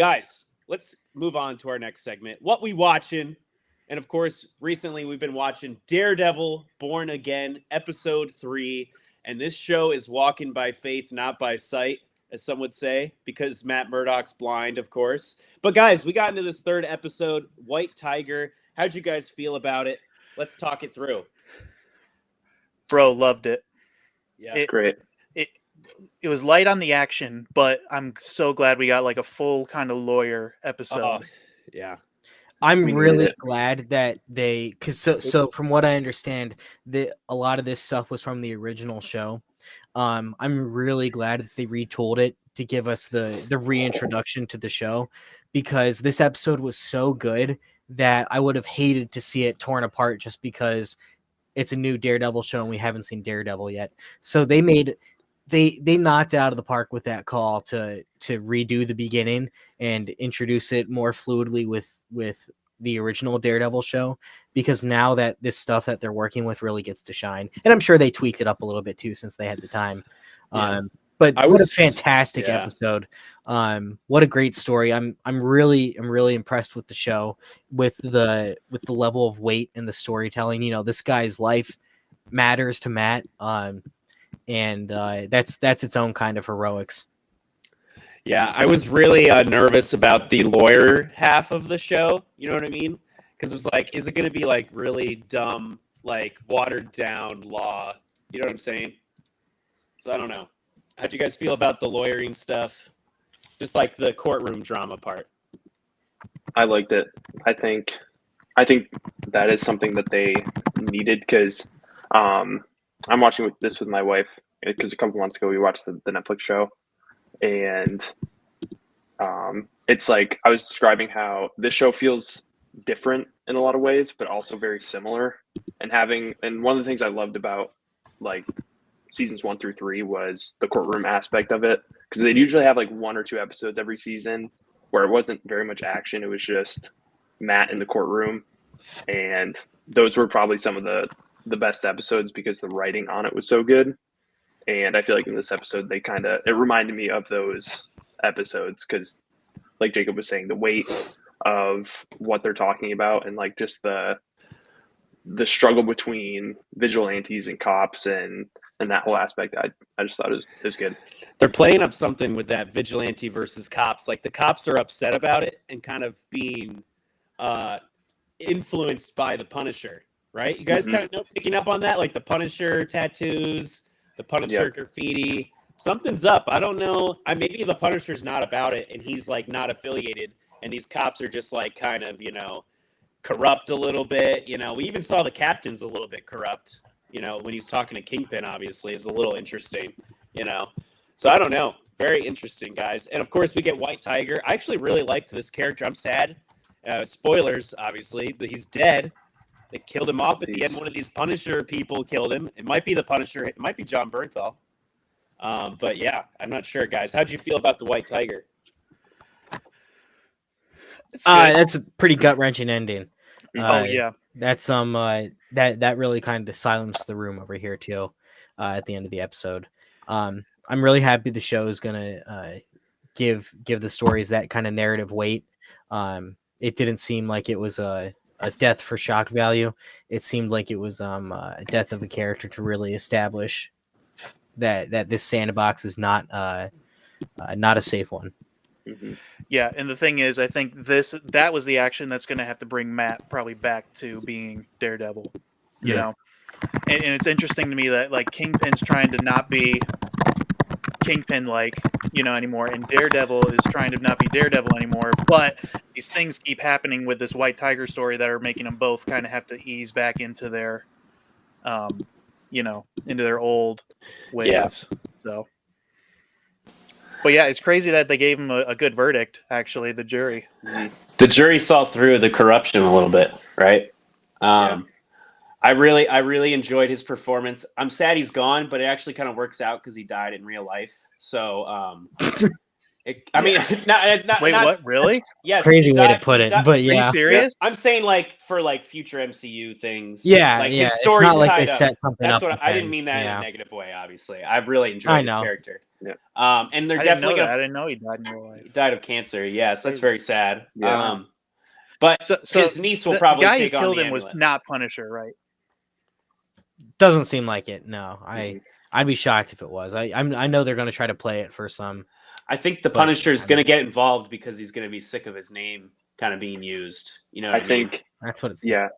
guys, let's move on to our next segment. What we watching? And of course, recently we've been watching Daredevil Born Again, episode 3. And this show is walking by faith, not by sight, as some would say, because Matt Murdock's blind, of course. But guys, we got into this third episode, White Tiger. How'd you guys feel about it? Let's talk it through. Bro, loved it. Yeah, It's great. It was light on the action, but I'm so glad we got like a full kind of lawyer episode. Yeah. I'm We really needed it. glad that because so from what I understand, a lot of this stuff was from the original show. I'm really glad that they retooled it to give us the reintroduction to the show, because this episode was so good that I would have hated to see it torn apart just because it's a new Daredevil show and we haven't seen Daredevil yet. So they knocked it out of the park with that call to redo the beginning and introduce it more fluidly with the original Daredevil show, because now that this stuff that they're working with really gets to shine. And I'm sure they tweaked it up a little bit too since they had the time. Yeah. But what a fantastic episode. What a great story. I'm really impressed with the show, with the level of weight and the storytelling. You know, this guy's life matters to Matt. And that's its own kind of heroics. Yeah, I was really nervous about the lawyer half of the show. You know what I mean? Because it was like, is it going to be like really dumb, like watered down law? You know what I'm saying? So I don't know. How'd you guys feel about the lawyering stuff? Just like the courtroom drama part. I liked it. I think that is something that they needed, because I'm watching this with my wife, because a couple months ago we watched the Netflix show, and it's like I was describing how this show feels different in a lot of ways, but also very similar. And one of the things I loved about like seasons 1 through 3 was the courtroom aspect of it, because they'd usually have like 1 or 2 episodes every season where it wasn't very much action. It was just Matt in the courtroom, and those were probably some of the best episodes because the writing on it was so good. And I feel like in this episode it reminded me of those episodes, because like Jacob was saying, the weight of what they're talking about, and like just the struggle between vigilantes and cops, and that whole aspect, I just thought it was good. They're playing up something with that vigilante versus cops. Like the cops are upset about it and kind of being influenced by the Punisher, right? You guys kind of picking up on that? Like the Punisher tattoos, the Punisher graffiti. Something's up. I don't know. Maybe the Punisher's not about it and he's like not affiliated, and these cops are just like kind of, corrupt a little bit. We even saw the captain's a little bit corrupt, when he's talking to Kingpin, obviously. It's a little interesting, So I don't know. Very interesting, guys. And of course, we get White Tiger. I actually really liked this character. I'm sad. Spoilers, obviously, but he's dead. They killed him off at the end. One of these Punisher people killed him. It might be the Punisher. It might be John Bernthal. But yeah, I'm not sure, guys. How'd you feel about the White Tiger? That's a pretty gut-wrenching ending. Yeah. That's that really kind of silenced the room over here too. At the end of the episode, I'm really happy the show is gonna give the stories that kind of narrative weight. It didn't seem like it was a death for shock value. It seemed like it was a death of a character to really establish that this sandbox is not a safe one. Yeah, and the thing is, I think that was the action that's going to have to bring Matt probably back to being Daredevil, you know? And it's interesting to me that, like, Kingpin's trying to not be Kingpin-like, anymore, and Daredevil is trying to not be Daredevil anymore, but these things keep happening with this White Tiger story that are making them both kind of have to ease back into their, into their old ways. Yeah. So... But yeah, it's crazy that they gave him a good verdict, actually, the jury. The jury saw through the corruption a little bit, right? I really enjoyed his performance. I'm sad he's gone, but it actually kind of works out because he died in real life. So, I mean, it's not. Wait, not, what? Really? Yes, Crazy way to he put it, died- but Are you yeah. serious? I'm saying like for like future MCU things. Yeah, like yeah. his It's story's not like tied they up. set something That's up. what I didn't mean that in a negative way. Obviously, I've really enjoyed his character. Yeah. And they're I didn't know definitely that. gonna. I didn't know he died in real life. He died of cancer. Yes, that's Crazy. very sad. Yeah. But So his niece will the probably guy who take on killed the him was amulet. not Punisher, right? Doesn't seem like it. No, Mhm. I'd be shocked if it was. I know they're going to try to play it for some. I think the But, Punisher is I going to mean- get involved because he's going to be sick of his name kind of being used. You know what I mean? think That's what it's. yeah,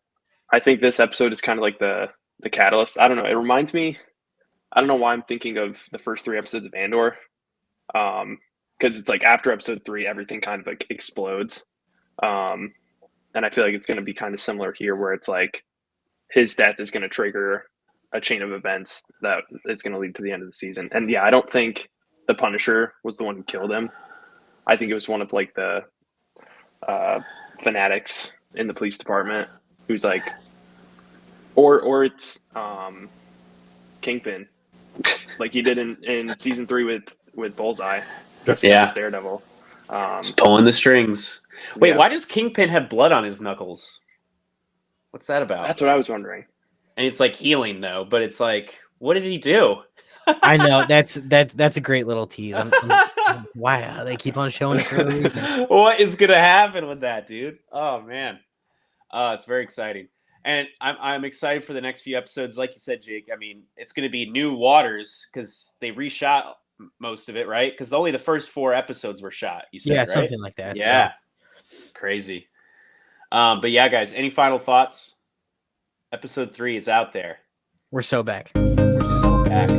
I think this episode is kind of like the catalyst. I don't know. It reminds me. I don't know why I'm thinking of the first 3 episodes of Andor, because it's like after episode 3, everything kind of like explodes, and I feel like it's going to be kind of similar here, where it's like his death is going to trigger a chain of events that is going to lead to the end of the season. And yeah, I don't think the Punisher was the one who killed him. I think it was one of like the fanatics in the police department who's like, or it's Kingpin, like he did in season 3 with Bullseye, dressing up as Daredevil. It's pulling the strings. Wait, yeah. why does Kingpin have blood on his knuckles? What's that about? That's what I was wondering. And it's like healing though, but it's like, what did he do? I know that's a great little tease. Wow, they keep on showing it for a reason. What is gonna happen with that, dude? Oh man, it's very exciting, and I'm excited for the next few episodes. Like you said, Jake, I mean, it's gonna be new waters because they reshot most of it, right? Because only the first 4 episodes were shot. You said, Yeah, right? something like that. Yeah, crazy. But yeah, guys, any final thoughts? Episode 3 is out there. We're so back. We're so back.